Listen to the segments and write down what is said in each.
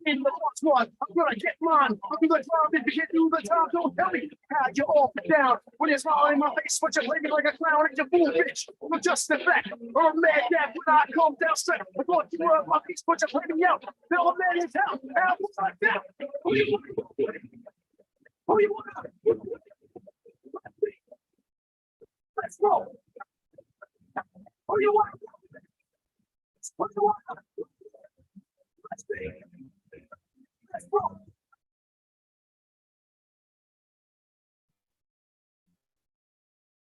In the last one, I'm gonna get mine. I'm gonna drive it to get through the top. Don't tell me how you're all down. When you're smiling in my face, but you're living like a clown and you're fool, bitch. I'm just a fact. I'm mad that when I come down straight, I thought you were my face, but you're playing me out. Now I'm mad as hell. How was I down? Who you want? Who you want? Let's go. Who you want? What you want? Let's be. Let's go.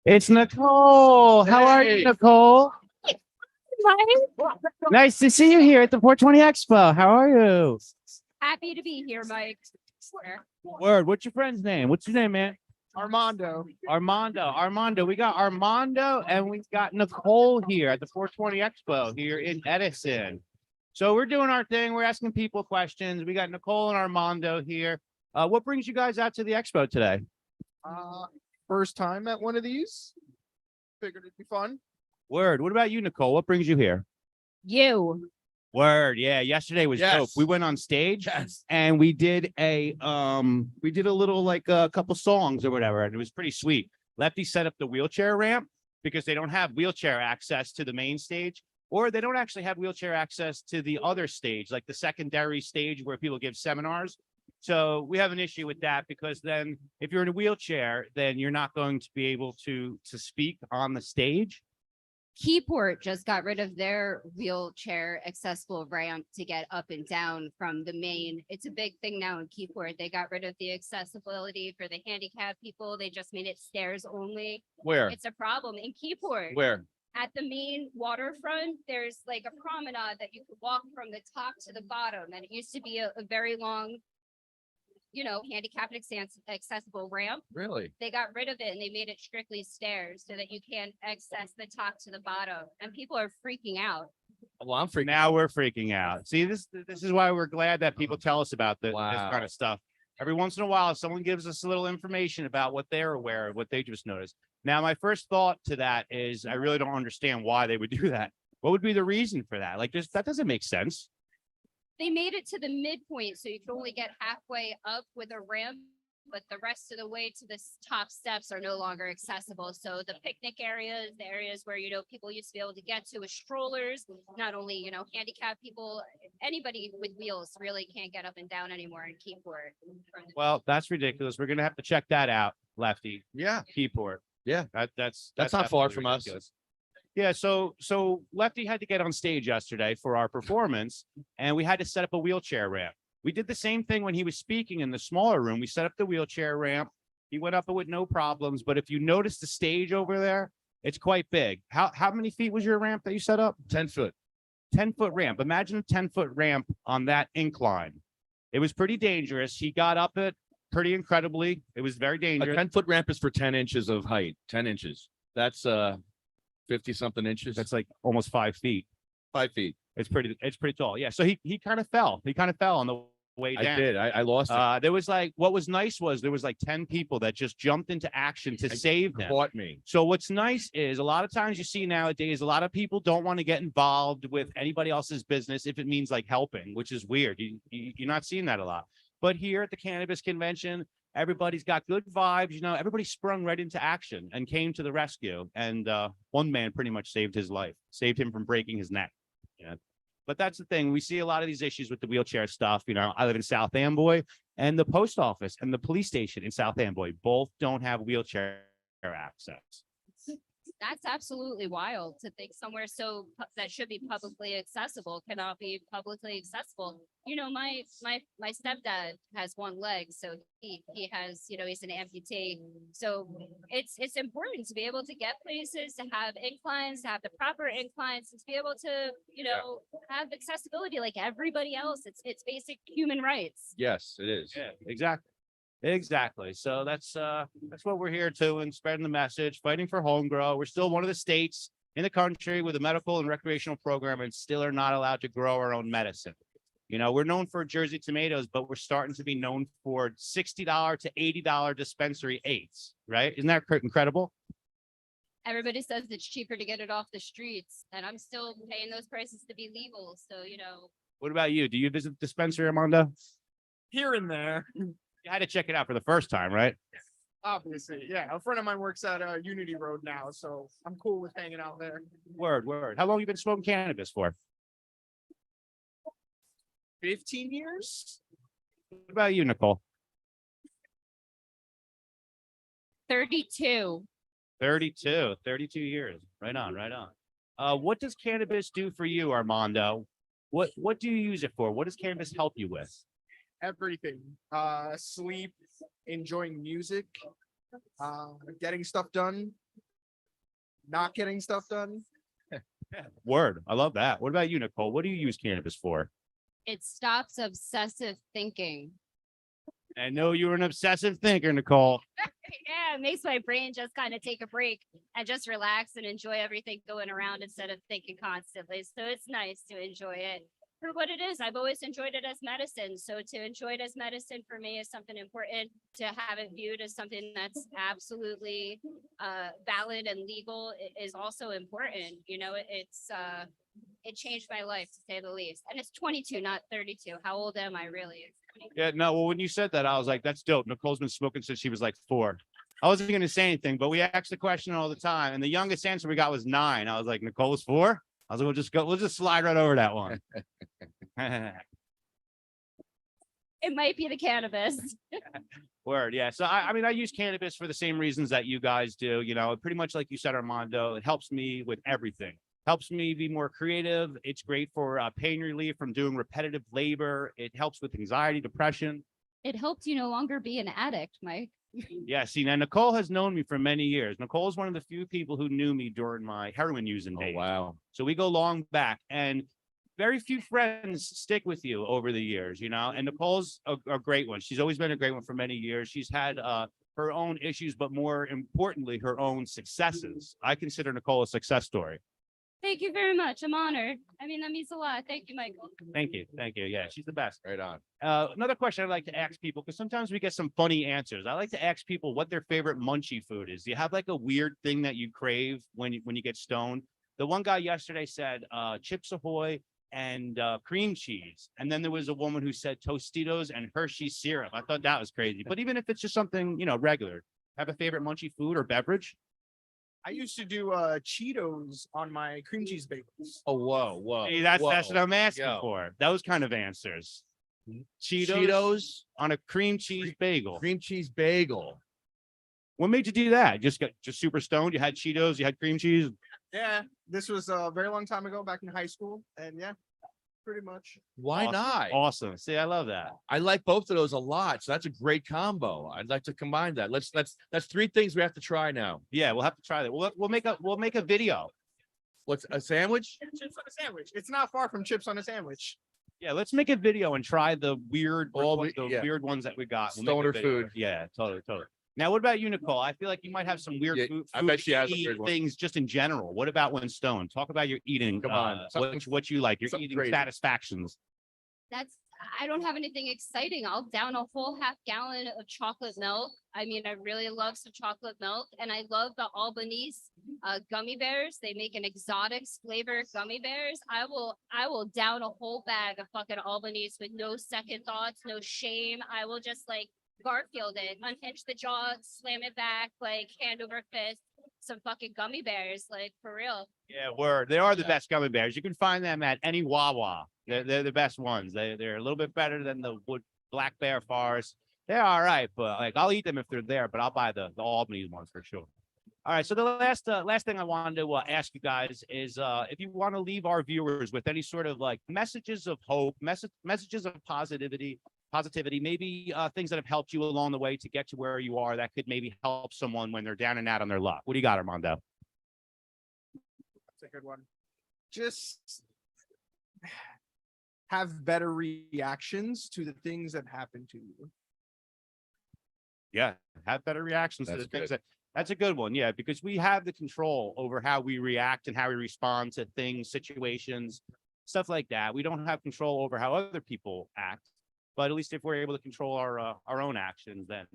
It's Nicole. How are you, Nicole? Hi. Nice to see you here at the 420 Expo. How are you? Happy to be here, Mike. Word. What's your friend's name? What's your name, man? Armando. Armando. We got Armando and we've got Nicole here at the 420 Expo here in Edison. So we're doing our thing. We're asking people questions. We got Nicole and Armando here. What brings you guys out to the expo today? First time at one of these. Figured it'd be fun. Word. What about you, Nicole? What brings you here? You. Word. Yeah. Yesterday was dope. We went on stage and we did a little like a couple songs or whatever, and it was pretty sweet. Lefty set up the wheelchair ramp because they don't have wheelchair access to the main stage, or they don't actually have wheelchair access to the other stage, like the secondary stage where people give seminars. So we have an issue with that because then if you're in a wheelchair, then you're not going to be able to speak on the stage. Keyport just got rid of their wheelchair accessible ramp to get up and down from the main. It's a big thing now in Keyport. They got rid of the accessibility for the handicapped people. They just made it stairs only. Where? It's a problem in Keyport. Where? At the main waterfront, there's like a promenade that you could walk from the top to the bottom. And it used to be a very long, handicapped accessible ramp. Really? They got rid of it and they made it strictly stairs so that you can't access the top to the bottom. And people are freaking out. Well, I'm freaking Now we're freaking out. See, this is why we're glad that people tell us about this kind of stuff. Every once in a while, someone gives us a little information about what they're aware of, what they just noticed. Now, my first thought to that is I really don't understand why they would do that. What would be the reason for that? Like, that doesn't make sense. They made it to the midpoint, so you can only get halfway up with a ramp, but the rest of the way to the top steps are no longer accessible. So the picnic areas, the areas where, people used to be able to get to with strollers, not only, handicapped people, anybody with wheels really can't get up and down anymore in Keyport. Well, that's ridiculous. We're going to have to check that out, Lefty. Yeah. Keyport. Yeah. That's not far from us. Ridiculous. Yeah, so Lefty had to get on stage yesterday for our performance, and we had to set up a wheelchair ramp. We did the same thing when he was speaking in the smaller room. We set up the wheelchair ramp. He went up it with no problems, but if you notice the stage over there, it's quite big. How many feet was your ramp that you set up? 10 foot. 10-foot ramp. Imagine a 10-foot ramp on that incline. It was pretty dangerous. He got up it pretty incredibly. It was very dangerous. A 10-foot ramp is for 10 inches of height. 10 inches. That's 50 something inches. That's like almost 5 feet. 5 feet. It's pretty tall. Yeah. So he kind of fell. He kind of fell on the way down. I did. I lost it. There was what was nice was there was 10 people that just jumped into action to save them. Caught me. So what's nice is a lot of times you see nowadays, a lot of people don't want to get involved with anybody else's business if it means like helping, which is weird. You're not seeing that a lot. But here at the Cannabis Convention, everybody's got good vibes. Everybody sprung right into action and came to the rescue. And one man pretty much saved his life, saved him from breaking his neck. Yeah. But that's the thing. We see a lot of these issues with the wheelchair stuff. I live in South Amboy, and the post office and the police station in South Amboy both don't have wheelchair access. That's absolutely wild to think somewhere that should be publicly accessible cannot be publicly accessible. My stepdad has one leg, so he has, he's an amputee. So it's important to be able to get places, to have inclines, to have the proper inclines, and to be able to, have accessibility like everybody else. It's basic human rights. Yes, it is. Yeah, exactly. So that's what we're here to, and spreading the message, fighting for home grow. We're still one of the states in the country with a medical and recreational program, and still are not allowed to grow our own medicine. You know, we're known for Jersey tomatoes, but we're starting to be known for $60 to $80 dispensary eighths, right? Isn't that incredible? Everybody says it's cheaper to get it off the streets, and I'm still paying those prices to be legal. So, What about you? Do you visit the dispensary, Armando? Here and there. You had to check it out for the first time, right? Obviously, yeah. A friend of mine works at Unity Road now, so I'm cool with hanging out there. Word. How long you been smoking cannabis for? 15 years? What about you, Nicole? 32. 32 years. Right on. What does cannabis do for you, Armando? What do you use it for? What does cannabis help you with? Everything. Sleep, enjoying music, getting stuff done, not getting stuff done. Word. I love that. What about you, Nicole? What do you use cannabis for? It stops obsessive thinking. I know you're an obsessive thinker, Nicole. Yeah, it makes my brain just kind of take a break and just relax and enjoy everything going around instead of thinking constantly. So it's nice to enjoy it for what it is. I've always enjoyed it as medicine. So to enjoy it as medicine for me is something important. To have it viewed as something that's absolutely valid and legal is also important. It changed my life to say the least. And it's 22, not 32. How old am I really? Yeah, no, well, when you said that, I was like, that's dope. Nicole's been smoking since she was like 4. I wasn't going to say anything, but we asked the question all the time. And the youngest answer we got was 9. I was like, Nicole's 4? I was like, we'll just slide right over that one. It might be the cannabis. Word, yeah. So I mean, I use cannabis for the same reasons that you guys do. You know, pretty much like you said, Armando, it helps me with everything. Helps me be more creative. It's great for pain relief from doing repetitive labor. It helps with anxiety, depression. It helped you no longer be an addict, Mike. Yeah, see, now Nicole has known me for many years. Nicole is one of the few people who knew me during my heroin using days. Oh, wow. So we go long back, and very few friends stick with you over the years, you know. And Nicole's a great one. She's always been a great one for many years. She's had her own issues, but more importantly, her own successes. I consider Nicole a success story. Thank you very much. I'm honored. I mean, that means a lot. Thank you, Michael. Thank you. Yeah, she's the best. Right on. Another question I'd like to ask people, because sometimes we get some funny answers. I like to ask people what their favorite munchie food is. Do you have like a weird thing that you crave when you get stoned? The one guy yesterday said Chips Ahoy and cream cheese. And then there was a woman who said Tostitos and Hershey's syrup. I thought that was crazy. But even if it's just something, regular, have a favorite munchie food or beverage? I used to do Cheetos on my cream cheese bagels. Oh, whoa. Hey, that's what I'm asking Yo. for. Those kind of answers. Cheetos on a cream cheese bagel. Cream cheese bagel. What made you do that? Just super stoned? You had Cheetos, you had cream cheese? Yeah, this was a very long time ago, back in high school, and yeah, pretty much. Why Awesome. not? Awesome. See, I love that. I like both of those a lot. So that's a great combo. I'd like to combine that. That's 3 things we have to try now. Yeah, we'll have to try that. We'll make a video. What's a sandwich? Chips on a sandwich. It's not far from chips on a sandwich. Yeah, let's make a video and try the weird, Yeah. weird ones that we got. We'll make a Stoner video. food. Yeah, totally. Now, what about you, Nicole? I feel like you might have some weird Yeah, food, I bet she has a weird one. things just in general. What about when stoned? Talk about your eating. Come on, what you like, your something eating crazy. satisfactions. I don't have anything exciting. I'll down a whole half gallon of chocolate milk. I mean, I really love some chocolate milk, and I love the Albanese gummy bears. They make an exotic flavor gummy bears. I will down a whole bag of fucking Albanese with no second thoughts, no shame. I will just like Garfield it, unhinge the jaw, slam it back, like hand over fist. Some fucking gummy bears, like for real. Yeah, word. They are the best gummy bears. You can find them at any Wawa. They're the best ones. They're a little bit better than the Black Bear Forest. They're all right, but like I'll eat them if they're there, but I'll buy the Albany ones for sure. All right. So the last thing I wanted to ask you guys is if you want to leave our viewers with any sort of like messages of hope, messages of positivity, maybe things that have helped you along the way to get to where you are that could maybe help someone when they're down and out on their luck. What do you got, Armando? That's a good one. Just have better reactions to the things that happen to you. Yeah, have better reactions to That's the things good. that's a good one. Yeah, because we have the control over how we react and how we respond to things, situations. stuff like that. We don't have control over how other people act, but at least if we're able to control our own actions, then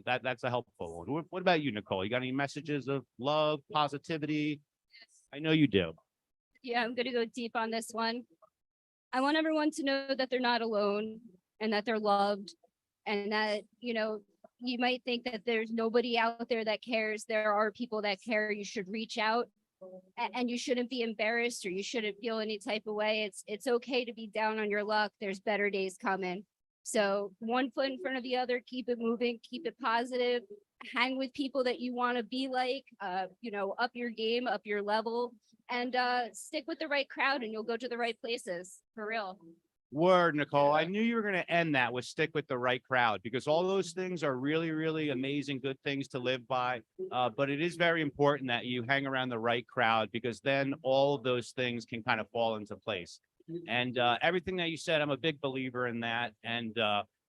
that's a helpful one. What about you, Nicole? You got any messages of love, positivity? I know you do. Yeah, I'm gonna go deep on this one. I want everyone to know that they're not alone and that they're loved, and that, you might think that there's nobody out there that cares. There are people that care. You should reach out, and you shouldn't be embarrassed, or you shouldn't feel any type of way. It's okay to be down on your luck. There's better days coming. So one foot in front of the other, keep it moving, keep it positive, hang with people that you want to be like, up your game, up your level, and stick with the right crowd, and you'll go to the right places, for real. Word, Nicole. I knew you were going to end that with stick with the right crowd, because all those things are really, really amazing, good things to live by. But it is very important that you hang around the right crowd, because then all of those things can kind of fall into place. And everything that you said, I'm a big believer in that. And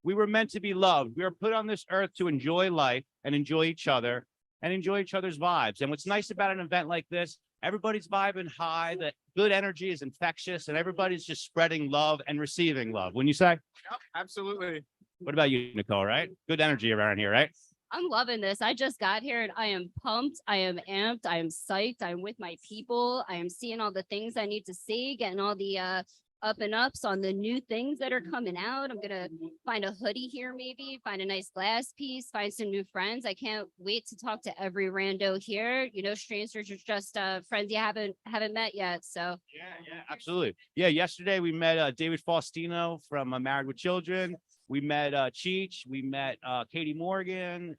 we were meant to be loved. We were put on this earth to enjoy life and enjoy each other and enjoy each other's vibes. And what's nice about an event like this, everybody's vibing high, that good energy is infectious, and everybody's just spreading love and receiving love. Wouldn't you say? Yep, absolutely. What about you, Nicole, right? Good energy around here, right? I'm loving this. I just got here and I am pumped. I am amped. I am psyched. I'm with my people. I am seeing all the things I need to see, getting all the up and ups on the new things that are coming out. I'm going to find a hoodie here, maybe find a nice glass piece, find some new friends. I can't wait to talk to every rando here. Strangers are just friends you haven't met yet. So yeah, absolutely. Yeah, yesterday we met David Faustino from Married with Children. We met Cheech, we met Katie Morgan,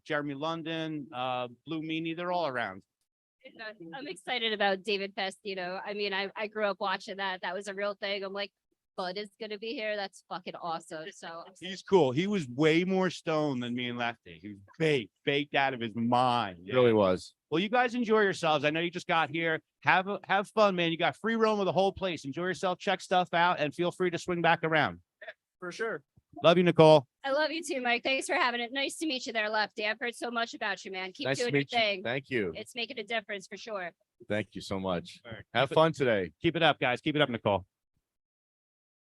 Jeremy London, Blue Meanie. They're all around. I'm excited about David Faustino. I mean, I grew up watching that. That was a real thing. I'm like, Bud is going to be here. That's fucking awesome. So he's cool. He was way more stoned than me and Lefty. He was baked out of his mind. It really was. Well, you guys enjoy yourselves. I know you just got here. Have fun, man. You got free roam of the whole place. Enjoy yourself. Check stuff out, and feel free to swing back around. Yeah, for sure. Love you, Nicole. I love you too, Mike. Thanks for having it. Nice to meet you there, Lefty. I've heard so much about you, man. Keep Nice to doing your meet you. thing. Thank you. It's making a difference for sure. Thank you so much. All right. Have fun today. Keep it up, guys. Keep it up, Nicole.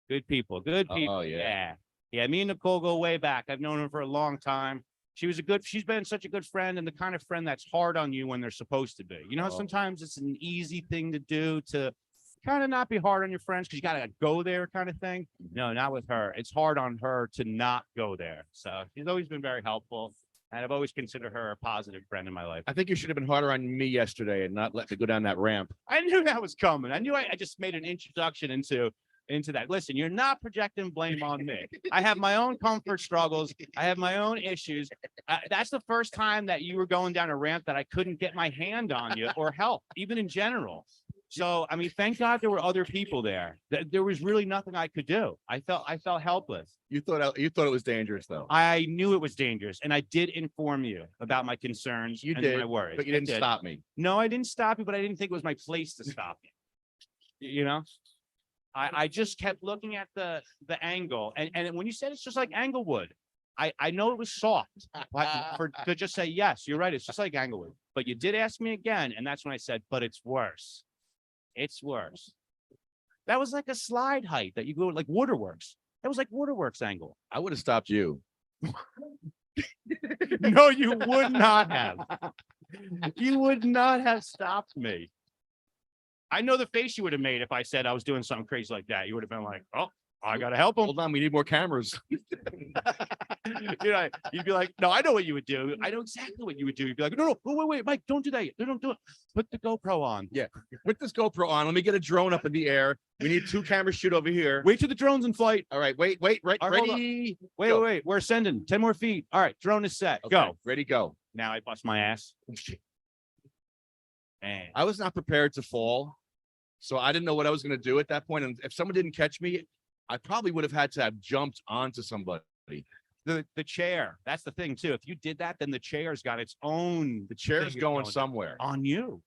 Good people. Good people. Oh, yeah. Yeah, me and Nicole go way back. I've known her for a long time. She's been such a good friend, and the kind of friend that's hard on you when they're supposed to be. Sometimes it's an easy thing to do to kind of not be hard on your friends because you got to go there kind of thing. No, not with her. It's hard on her to not go there. So she's always been very helpful, and I've always considered her a positive friend in my life. I think you should have been harder on me yesterday and not let me go down that ramp. I knew that was coming. I knew I just made an introduction into that. Listen, you're not projecting blame on me. I have my own comfort struggles. I have my own issues. That's the first time that you were going down a ramp that I couldn't get my hand on you or help, even in general. So, I mean, thank God there were other people there. There was really nothing I could do. I felt helpless. You thought it was dangerous, though. I knew it was dangerous, and I did inform you about my concerns You and did, my worries. but you didn't stop me. No, I didn't stop you, but I didn't think it was my place to stop you. I just kept looking at the angle, and when you said it's just like Englewood, I know it was soft to just say yes, you're right, it's just like Englewood. But you did ask me again, and that's when I said, but it's worse. It's worse. That was like a slide height that you go like Waterworks. That was like Waterworks angle. I would have stopped you. No, you would not have. You would not have stopped me. I know the face you would have made if I said I was doing something crazy like that. You would have been like, oh, I got to help him. Hold on, we need more cameras. You'd be like, no, I know what you would do. I know exactly what you would do. You'd be like, no, wait, Mike, don't do that. Don't do it. Put the GoPro on. Yeah, put this GoPro on. Let me get a drone up in the air. We need 2 cameras shoot over here. Wait till the drone's in flight. All right, wait, All right, ready? Wait. We're ascending 10 more feet. All right, drone is set. Okay, Go. ready, go. Now I bust my ass. Man. I was not prepared to fall, so I didn't know what I was going to do at that point. And if someone didn't catch me, I probably would have had to have jumped onto somebody. The chair. That's the thing too. If you did that, then the chair's got its own. The chair's thing going somewhere. on you.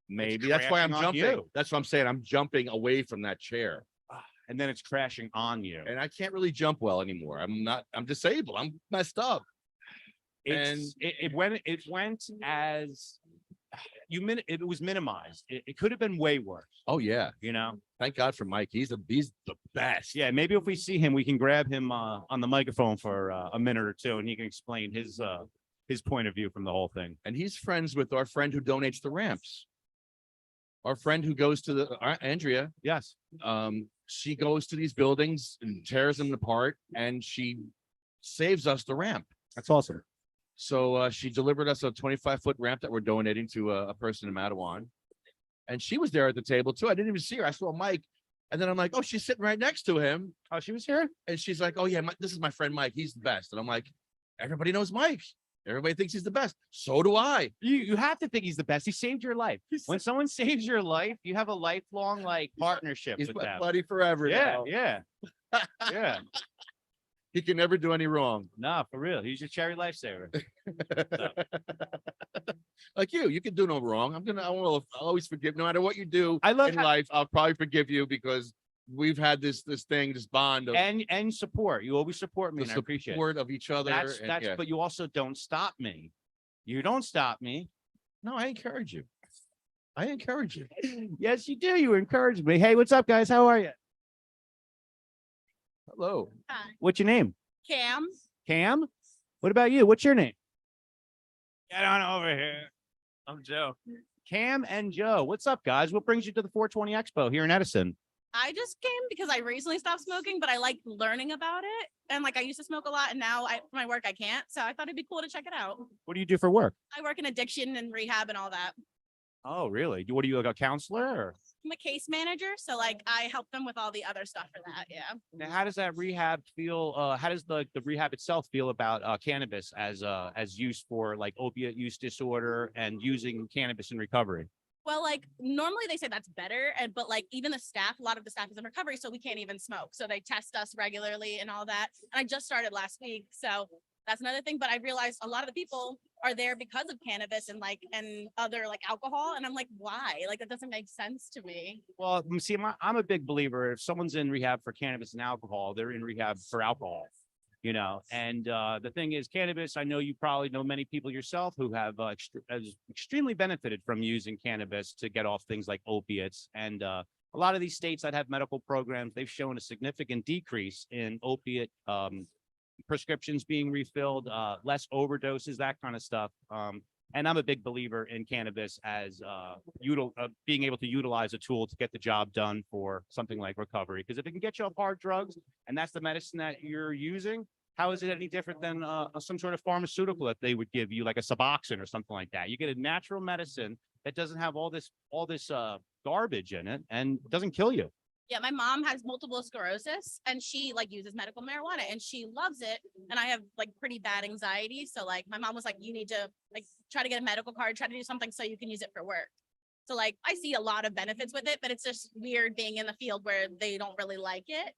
Maybe that's why I'm crashing on jumping. you. That's what I'm saying. I'm jumping away from that chair, And then it's crashing on you. and I can't really jump well anymore. I'm disabled. I'm messed up. It went as it was minimized. It could have been way worse, Oh yeah. you know? Thank God for Mike. He's the best. Yeah, maybe if we see him, we can grab him on the microphone for a minute or two, and he can explain his point of view from the whole thing. And he's friends with our friend who donates the ramps. Our friend who goes to the Andrea. Yes. She goes to these buildings and tears them apart, and she saves us the ramp. That's awesome. So she delivered us a 25-foot ramp that we're donating to a person in Matawan. And she was there at the table too. I didn't even see her. I saw Mike. And then I'm like, oh, she's sitting right next to him. Oh, she was here? And she's like, oh yeah, this is my friend Mike. He's the best. And I'm like, everybody knows Mike. Everybody thinks he's the best. So do I. You have to think he's the best. He saved your life. When someone saves your life, you have a lifelong partnership He's with my them. buddy forever. Yeah, now. yeah. Yeah. He can never do any wrong. Nah, for real. He's your cherry lifesaver. Like you can do no wrong. I'll always forgive. No matter what you do I love in how- life, I'll probably forgive you because we've had this bond of and support. You always support me, the and I appreciate it. support of each other. That's and yeah. but you also don't stop me. You don't stop me. No, I encourage you. I encourage you. Yes, you do. You encourage me. Hey, what's up, guys? How are you? Hello. What's your name? Cam. Cam? What about you? What's your name? Get on over here. I'm Joe. Cam and Joe. What's up, guys? What brings you to the 420 Expo here in Edison? I just came because I recently stopped smoking, but I like learning about it. And like I used to smoke a lot and now for my work I can't. So I thought it'd be cool to check it out. What do you do for work? I work in addiction and rehab and all that. Oh, really? What are you, like a counselor? Or? I'm a case manager. So like I help them with all the other stuff for that. Yeah. Now, how does that rehab feel? How does the rehab itself feel about cannabis as use for like opiate use disorder and using cannabis in recovery? Well, like normally they say that's better. But like even the staff, a lot of the staff is in recovery, so we can't even smoke. So they test us regularly and all that. And I just started last week. So that's another thing. But I realized a lot of the people are there because of cannabis and other like alcohol. And I'm like, why? Like that doesn't make sense to me. Well, see, I'm a big believer. If someone's in rehab for cannabis and alcohol, they're in rehab for alcohol, you know. And the thing is, cannabis, I know you probably know many people yourself who have extremely benefited from using cannabis to get off things like opiates. And a lot of these states that have medical programs, they've shown a significant decrease in opiate prescriptions being refilled, less overdoses, that kind of stuff. And I'm a big believer in cannabis as being able to utilize a tool to get the job done for something like recovery. Because if it can get you off hard drugs and that's the medicine that you're using, how is it any different than some sort of pharmaceutical that they would give you, like a Suboxone or something like that? You get a natural medicine that doesn't have all this garbage in it and doesn't kill you. Yeah, my mom has multiple sclerosis and she like uses medical marijuana and she loves it. And I have like pretty bad anxiety. So like my mom was like, you need to like try to get a medical card, try to do something so you can use it for work. So like I see a lot of benefits with it, but it's just weird being in the field where they don't really like it.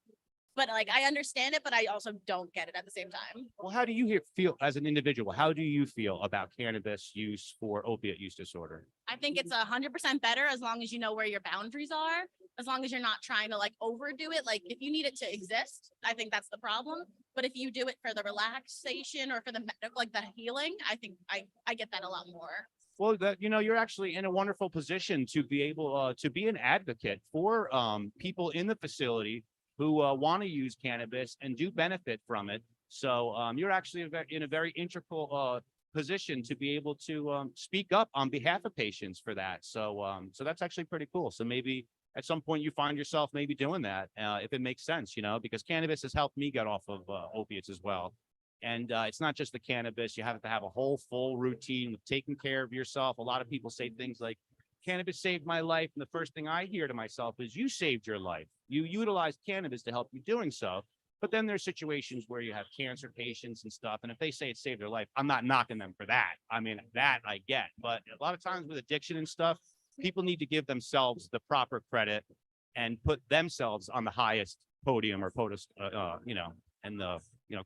But like I understand it, but I also don't get it at the same time. Well, how do you feel as an individual? How do you feel about cannabis use for opiate use disorder? I think it's 100% better as long as you know where your boundaries are, as long as you're not trying to like overdo it. Like if you need it to exist, I think that's the problem. But if you do it for the relaxation or for the medical, like the healing, I think I get that a lot more. Well, you're actually in a wonderful position to be able to be an advocate for people in the facility who want to use cannabis and do benefit from it. So you're actually in a very integral position to be able to speak up on behalf of patients for that. So so that's actually pretty cool. So maybe at some point you find yourself maybe doing that if it makes sense, because cannabis has helped me get off of opiates as well. And it's not just the cannabis. You have to have a whole full routine with taking care of yourself. A lot of people say things like, cannabis saved my life. And the first thing I hear to myself is, you saved your life. You utilized cannabis to help you doing so. But then there's situations where you have cancer patients and stuff. And if they say it saved their life, I'm not knocking them for that. I mean, that I get. But a lot of times with addiction and stuff, people need to give themselves the proper credit and put themselves on the highest podium or and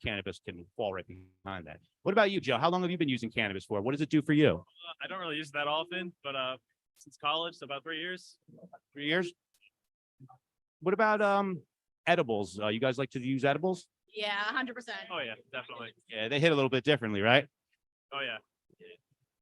cannabis can fall right behind that. What about you, Joe? How long have you been using cannabis for? What does it do for you? I don't really use it that often, but since college, so about 3 years. 3 years? What about edibles? You guys like to use edibles? Yeah, 100%. Oh yeah, definitely. Yeah, they hit a little bit differently, right? Oh yeah.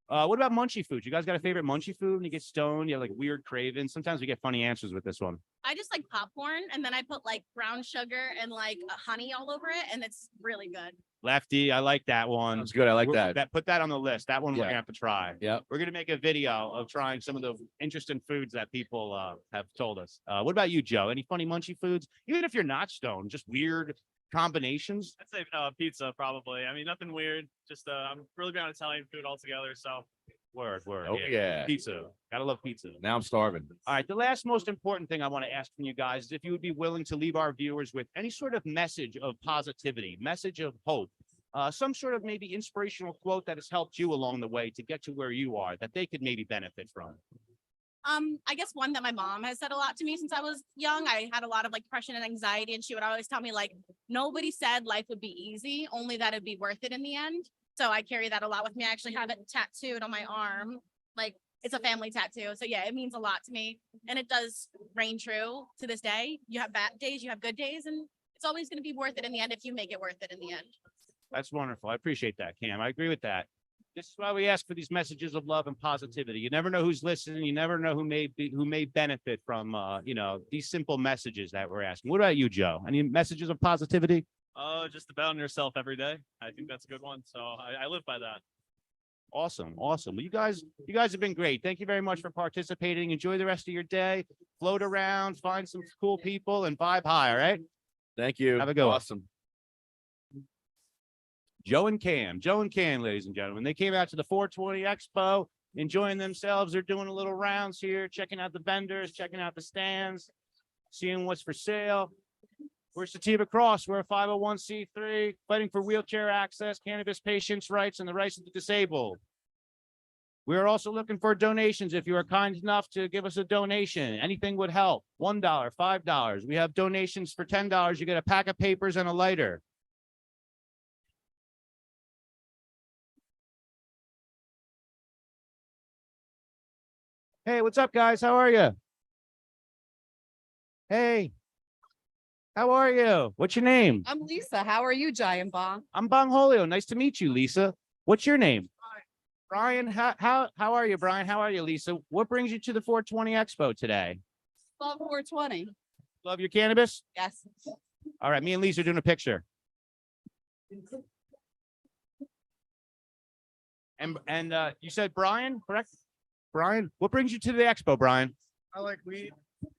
What about munchie foods? You guys got a favorite munchie food when you get stoned? You have like weird cravings. Sometimes we get funny answers with this one. I just like popcorn and then I put like brown sugar and like honey all over it and it's really good. Lefty, I like that one. That's good. I like that. Put that on the list. That one we're Yeah. gonna have to try. Yep. We're gonna make a video of trying some of the interesting foods that people have told us. What about you, Joe? Any funny munchie foods? Even if you're not stoned, just weird combinations. I'd say pizza probably. I mean, nothing weird. Just I'm really big on Italian food altogether. So Word. Oh yeah. Pizza. Gotta love pizza. Now I'm starving. All right. The last most important thing I want to ask from you guys is if you would be willing to leave our viewers with any sort of message of positivity, message of hope, some sort of maybe inspirational quote that has helped you along the way to get to where you are that they could maybe benefit from. I guess one that my mom has said a lot to me since I was young. I had a lot of like depression and anxiety, and she would always tell me like, nobody said life would be easy, only that it'd be worth it in the end. So I carry that a lot with me. I actually have it tattooed on my arm. Like it's a family tattoo. So yeah, it means a lot to me. And it does reign true to this day. You have bad days, you have good days, and it's always going to be worth it in the end if you make it worth it in the end. That's wonderful. I appreciate that, Cam. I agree with that. This is why we ask for these messages of love and positivity. You never know who's listening. You never know who may benefit from these simple messages that we're asking. What about you, Joe? Any messages of positivity? just to bet on yourself every day. I think that's a good one. So I live by that. Awesome. Well, you guys have been great. Thank you very much for participating. Enjoy the rest of your day. Float around, find some cool people, and vibe high. All right. Thank you. Have a good one. Awesome. Joe and Cam, ladies and gentlemen. They came out to the 420 Expo, enjoying themselves. They're doing a little rounds here, checking out the vendors, checking out the stands, seeing what's for sale. We're Sativa Cross. We're a 501c3 fighting for wheelchair access, cannabis patients' rights, and the rights of the disabled. We are also looking for donations. If you are kind enough to give us a donation, anything would help. $1, $5. We have donations for $10. You get a pack of papers and a lighter. Hey, what's up, guys? How are you? Hey, how are you? What's your name? I'm Lisa. How are you, Giant Bong? I'm Bong Holio. Nice to meet you, Lisa. What's your name? Brian. How are you, Brian? How are you, Lisa? What brings you to the 420 Expo today? Love 420. Love your cannabis? Yes. All right, me and Lisa are doing a picture. And you said Brian, correct? Brian, what brings you to the expo, Brian? I like weed.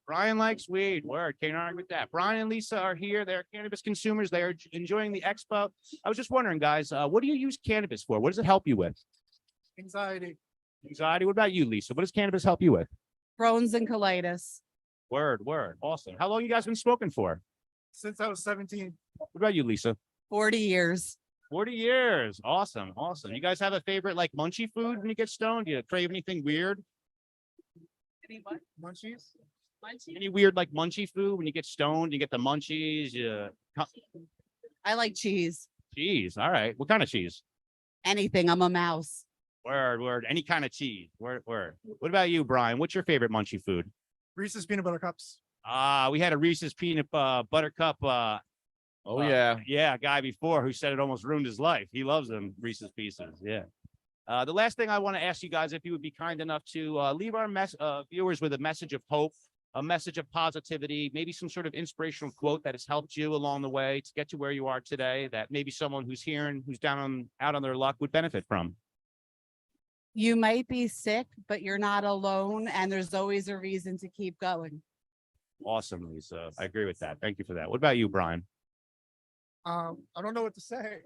Brian likes weed. Word, can't argue with that. Brian and Lisa are here. They're cannabis consumers. They are enjoying the expo. I was just wondering, guys, what do you use cannabis for? What does it help you with? Anxiety. Anxiety. What about you, Lisa? What does cannabis help you with? Crohn's and colitis. Word. Awesome. How long you guys been smoking for? Since I was 17. What about you, Lisa? 40 years. 40 years. Awesome. You guys have a favorite like munchie food when you get stoned? Do you crave anything weird? Any what? Munchies? Any weird like munchie food when you get stoned? You get the munchies. I like cheese. Cheese. All right. What kind of cheese? Anything. I'm a mouse. Word. Any kind of cheese. Word. What about you, Brian? What's your favorite munchie food? Reese's peanut butter cups. We had a Reese's peanut butter cup. Oh yeah. Yeah, a guy before who said it almost ruined his life. He loves them Reese's Pieces. Yeah. The last thing I want to ask you guys, if you would be kind enough to leave our viewers with a message of hope, a message of positivity, maybe some sort of inspirational quote that has helped you along the way to get to where you are today, that maybe someone who's hearing, who's out on their luck would benefit from. You might be sick, but you're not alone. And there's always a reason to keep going. Awesome, Lisa. I agree with that. Thank you for that. What about you, Brian? I don't know what to say.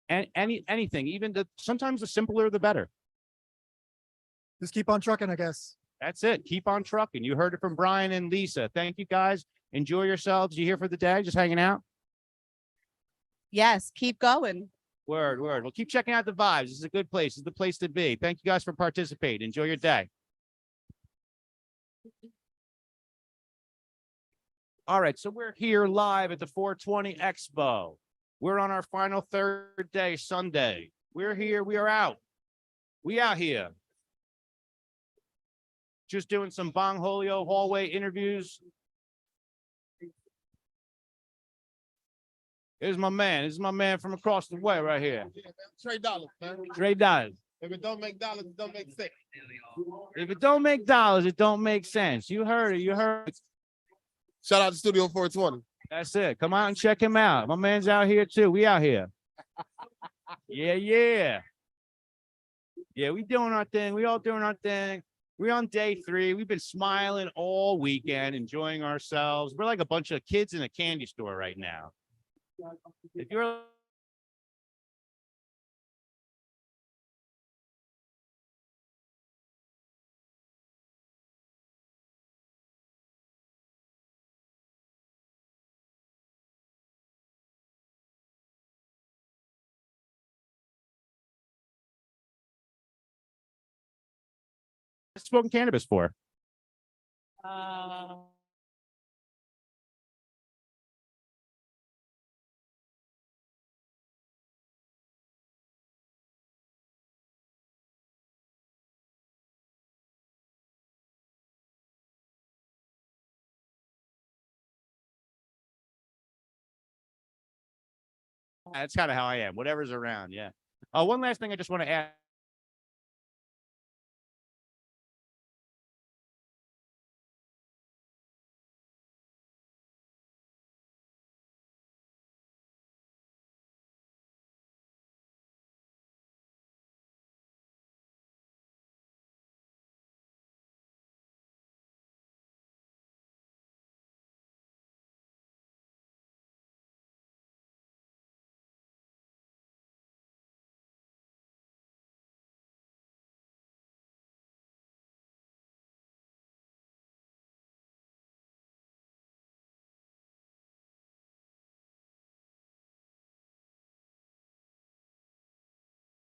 And anything, even sometimes the simpler, the better. Just keep on trucking, I guess. That's it. Keep on trucking. You heard it from Brian and Lisa. Thank you, guys. Enjoy yourselves. You here for the day? Just hanging out? Yes. Keep going. Word. Well, keep checking out the vibes. This is a good place. This is the place to be. Thank you guys for participating. Enjoy your day. All right. So we're here live at the 420 Expo. We're on our final third day, Sunday. We're here. We are out. We out here. Just doing some Bong Holio hallway interviews. Here's my man. This is my man from across the way right here. Trey Dollars, man. Trey Dollars. If it don't make dollars, it don't make sense. If it don't make dollars, it don't make sense. You heard it. You heard it. Shout out to Studio 420. That's it. Come out and check him out. My man's out here too. We out here. Yeah, yeah. Yeah, we doing our thing. We all doing our thing. We're on day 3. We've been smiling all weekend, enjoying ourselves. We're like a bunch of kids in a candy store right now. If you're smoking cannabis for? That's kind of how I am. Whatever's around. Yeah. One last thing I just want to add.